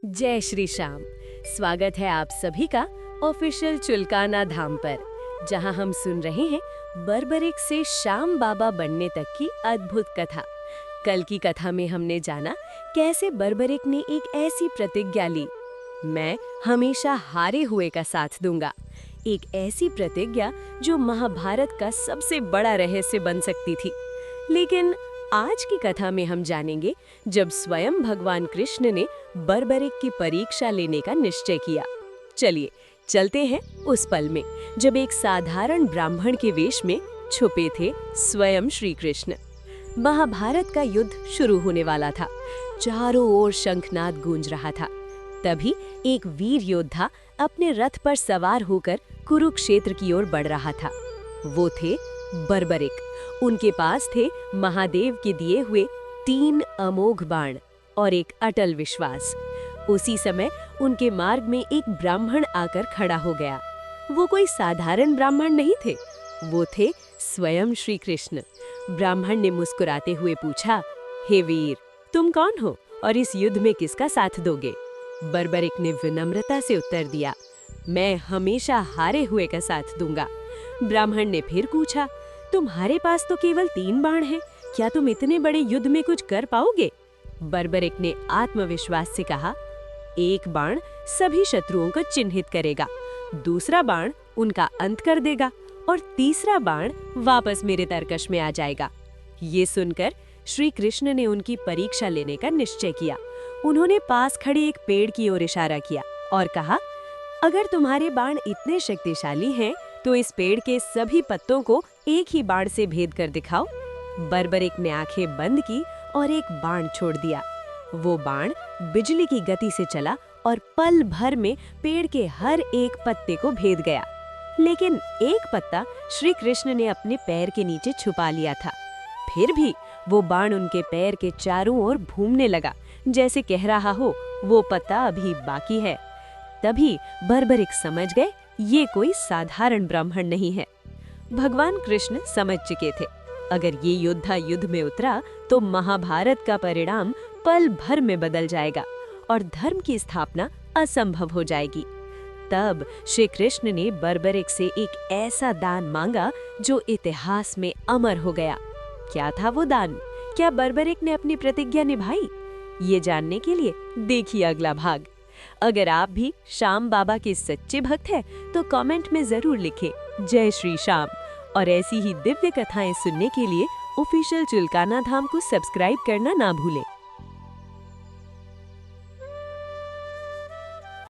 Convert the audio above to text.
जय श्री श्याम। स्वागत है आप सभी का ऑफिशियल चुलकाना धाम पर, जहां हम सुन रहे हैं बर्बरिक से श्याम बाबा बनने तक की अद्भुत कथा। कल की कथा में हमने जाना कैसे बर्बरिक ने एक ऐसी प्रतिज्ञा ली, मैं हमेशा हारे हुए का साथ दूंगा। एक ऐसी प्रतिज्ञा जो महाभारत का सबसे बड़ा रहस्य बन सकती थी। लेकिन आज की कथा में हम जानेंगे जब स्वयं भगवान कृष्ण ने बर्बरिक की परीक्षा लेने का निश्चय किया। चलिए चलते हैं उस पल में जब एक साधारण ब्राह्मण के वेश में छुपे थे स्वयं श्री कृष्ण। महाभारत का युद्ध शुरू होने वाला था। चारों ओर शंखनाद गूंज रहा था। तभी एक वीर योद्धा अपने रथ पर सवार होकर कुरुक्षेत्र की ओर बढ़ रहा था। वो थे बर्बरिक। उनके पास थे महादेव के दिए हुए 3 अमोघ बाण और एक अटल विश्वास। उसी समय उनके मार्ग में एक ब्राह्मण आकर खड़ा हो गया। वो कोई साधारण ब्राह्मण नहीं थे, वो थे स्वयं श्री कृष्ण। ब्राह्मण ने मुस्कुराते हुए पूछा, हे वीर, तुम कौन हो और इस युद्ध में किसका साथ दोगे? बर्बरिक ने विनम्रता से उत्तर दिया, मैं हमेशा हारे हुए का साथ दूंगा। ब्राह्मण ने फिर पूछा, तुम्हारे पास तो केवल 3 बाण हैं, क्या तुम इतने बड़े युद्ध में कुछ कर पाओगे? बर्बरिक ने आत्मविश्वास से कहा, एक बाण सभी शत्रुओं को चिन्हित करेगा, दूसरा बाण उनका अंत कर देगा और तीसरा बाण वापस मेरे तरकश में आ जाएगा। ये सुनकर श्री कृष्ण ने उनकी परीक्षा लेने का निश्चय किया। उन्होंने पास खड़े एक पेड़ की ओर इशारा किया और कहा, अगर तुम्हारे बाण इतने शक्तिशाली हैं, तो इस पेड़ के सभी पत्तों को एक ही बाण से भेद कर दिखाओ। बर्बरिक ने आंखें बंद की और एक बाण छोड़ दिया। वो बाण बिजली की गति से चला और पल भर में पेड़ के हर एक पत्ते को भेद गया। लेकिन एक पत्ता श्री कृष्ण ने अपने पैर के नीचे छुपा लिया था। फिर भी वो बाण उनके पैर के चारों ओर घूमने लगा, जैसे कह रहा हो वो पत्ता अभी बाकी है। तभी बर्बरिक समझ गए ये कोई साधारण ब्राह्मण नहीं है। भगवान कृष्ण समझ चुके थे, अगर ये योद्धा युद्ध में उतरा तो महाभारत का परिणाम पल भर में बदल जाएगा और धर्म की स्थापना असंभव हो जाएगी। तब श्री कृष्ण ने बर्बरिक से एक ऐसा दान मांगा जो इतिहास में अमर हो गया। क्या था वो दान? क्या बर्बरिक ने अपनी प्रतिज्ञा निभाई? ये जानने के लिए देखिए अगला भाग। अगर आप भी श्याम बाबा के सच्चे भक्त हैं, तो कमेंट में जरूर लिखें जय श्री श्याम। और ऐसी ही दिव्य कथाएं सुनने के लिए ऑफिशियल चुलकाना धाम को सब्सक्राइब करना ना भूलें।